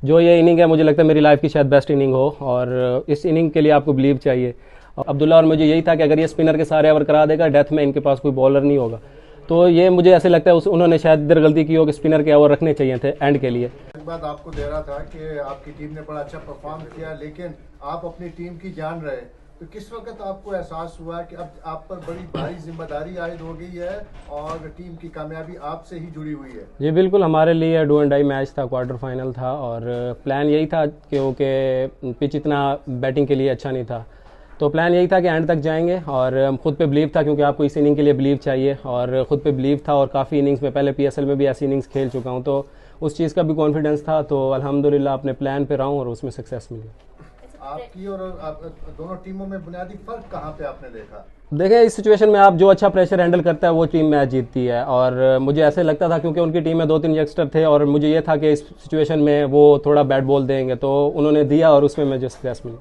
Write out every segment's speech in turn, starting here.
जो ये इनिंग है मुझे लगता है मेरी लाइफ की शायद बेस्ट इनिंग हो, और इस इनिंग के लिए आपको बिलीव चाहिए। अब्दुल्ला और मुझे यही था कि अगर ये स्पिनर के सारे ओवर करा देगा, डेथ में इनके पास कोई बॉलर नहीं होगा। तो ये मुझे ऐसे लगता है उन्होंने शायद इधर गलती की हो कि स्पिनर के ओवर रखने चाहिए थे एंड के लिए। बात आपको दे रहा था कि आपकी टीम ने बड़ा अच्छा परफॉर्म किया, लेकिन आप अपनी टीम की जान रहे, तो किस वक्त आपको एहसास हुआ कि अब आप पर बड़ी भारी जिम्मेदारी आयद हो गई है और टीम की कामयाबी आपसे ही जुड़ी हुई है? जी बिल्कुल, हमारे लिए डू एंड डाई मैच था, क्वार्टर फाइनल था, और प्लान यही था क्योंकि पिच इतना बैटिंग के लिए अच्छा नहीं था, तो प्लान यही था कि एंड तक जाएंगे। और खुद पे बिलीव था क्योंकि आपको इस इनिंग के लिए बिलीव चाहिए, और खुद पे बिलीव था, और काफ़ी इनिंग्स में पहले PSL में भी ऐसी इनिंग्स खेल चुका हूँ, तो उस चीज़ का भी कॉन्फिडेंस था। तो अल्हम्दुलिल्लाह अपने प्लान पे रहा हूँ और उसमें सक्सेस मिली। आपकी और आप दोनों टीमों में बुनियादी फर्क कहाँ पे आपने देखा? देखें, इस सिचुएशन में आप जो अच्छा प्रेशर हैंडल करता है वो टीम मैच जीतती है, और मुझे ऐसे लगता था क्योंकि उनकी टीम में 2-3 यंगस्टर थे, और मुझे ये था कि इस सिचुएशन में वो थोड़ा बैट बॉल देंगे, तो उन्होंने दिया और उसमें मुझे सक्सेस मिली।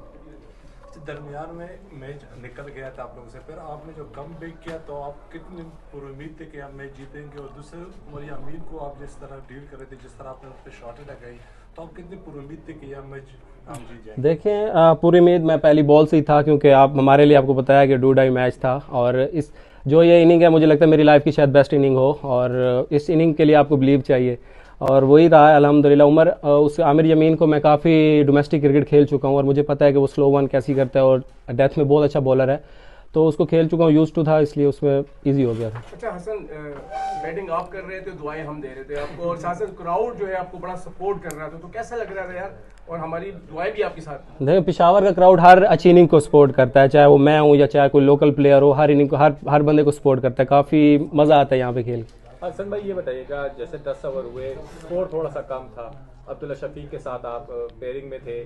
दरमियान में मैच निकल गया था आप लोगों से, फिर आपने जो कम बैक किया तो आप कितनी उम्मीद थे कि आप मैच जीतेंगे, और दूसरे उमर अमीन को आप जिस तरह डील कर रहे थे, जिस तरह आपने उस पर शॉटें लगाई, तो आप कितनी उम्मीद थे कि यह मैच हम जीत जाएंगे? देखें, पूरी उम्मीद मैं पहली बॉल से ही था, क्योंकि आप हमारे लिए आपको बताया कि डू डाई मैच था, और इस जो ये इनिंग है मुझे लगता है मेरी लाइफ की शायद बेस्ट इनिंग हो, और इस इनिंग के लिए आपको बिलीव चाहिए, और वही रहा है अल्हम्दुलिल्लाह। उस आमिर यमीन को मैं काफ़ी डोमेस्टिक क्रिकेट खेल चुका हूँ, और मुझे पता है कि वो स्लो वन कैसी करता है, और डेथ में बहुत अच्छा बॉलर है, तो उसको खेल चुका हूँ, यूज टू था, इसलिए उसमें ईजी हो गया था। अच्छा हसन, बैटिंग आप कर रहे थे, दुआएं हम दे रहे थे आपको, और साथ साथ क्राउड जो है आपको बड़ा सपोर्ट कर रहा था, तो कैसा लग रहा था यार? और हमारी दुआएं भी आपके साथ। देखिए, पेशावर का क्राउड हर अच्छी इनिंग को सपोर्ट करता है, चाहे वो मैं हूँ या चाहे कोई लोकल प्लेयर हो, हर इनिंग को हर बंदे को सपोर्ट करता है। काफ़ी मज़ा आता है यहाँ पे खेल। हसन भाई ये बताइएगा, जैसे 10 ओवर हुए, स्कोर थोड़ा सा कम था, अब्दुल्ला शफीक के साथ आप पेयरिंग में थे,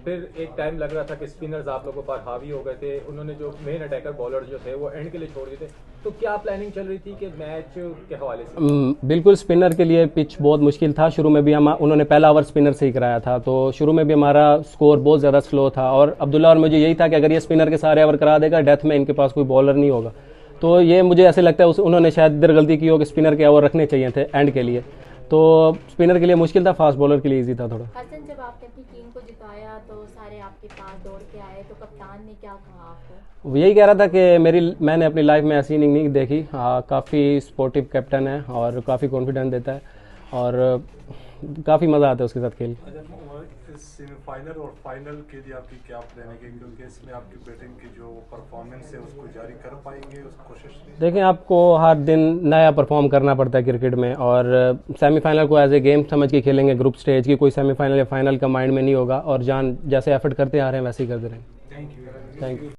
फिर एक टाइम लग रहा था कि स्पिनर्स आप लोगों पर हावी हो गए थे, उन्होंने जो मेन अटैकर बॉलर जो थे वो एंड के लिए छोड़ दिए थे, तो क्या प्लानिंग चल रही थी कि मैच के हवाले से? बिल्कुल, स्पिनर के लिए पिच बहुत मुश्किल था। शुरू में भी हम उन्होंने पहला ओवर स्पिनर से ही कराया था, तो शुरू में भी हमारा स्कोर बहुत ज़्यादा स्लो था, और अब्दुल्ला और मुझे यही था कि अगर ये स्पिनर के सारे ओवर करा देगा, डेथ में इनके पास कोई बॉलर नहीं होगा। तो ये मुझे ऐसे लगता है उन्होंने शायद इधर गलती की हो कि स्पिनर के ओवर रखने चाहिए थे एंड के लिए, तो स्पिनर के लिए मुश्किल था, फास्ट बॉलर के लिए इजी था थोड़ा। हसन, जब आपने अपनी टीम को जिताया तो सारे आपके पास दौड़ के आए, तो कप्तान ने क्या कहा आपको? वो यही कह रहा था कि मैंने अपनी लाइफ में ऐसी इनिंग नहीं देखी। काफ़ी स्पोर्टिव कैप्टन है और काफ़ी कॉन्फिडेंस देता है, और काफ़ी मज़ा आता है उसके साथ खेल। सेमीफाइनल और फाइनल के लिए आपकी क्या प्लान है, क्योंकि इसमें आपकी बैटिंग की जो परफॉर्मेंस है उसको जारी कर पाएंगे उस कोशिश? देखें, आपको हर दिन नया परफॉर्म करना पड़ता है क्रिकेट में, और सेमीफाइनल को एज ए गेम समझ के खेलेंगे, ग्रुप स्टेज की। कोई सेमीफाइनल या फाइनल का माइंड में नहीं होगा, और जैसे एफर्ट करते आ रहे हैं वैसे ही करते रहेंगे। Thank you. Thank you.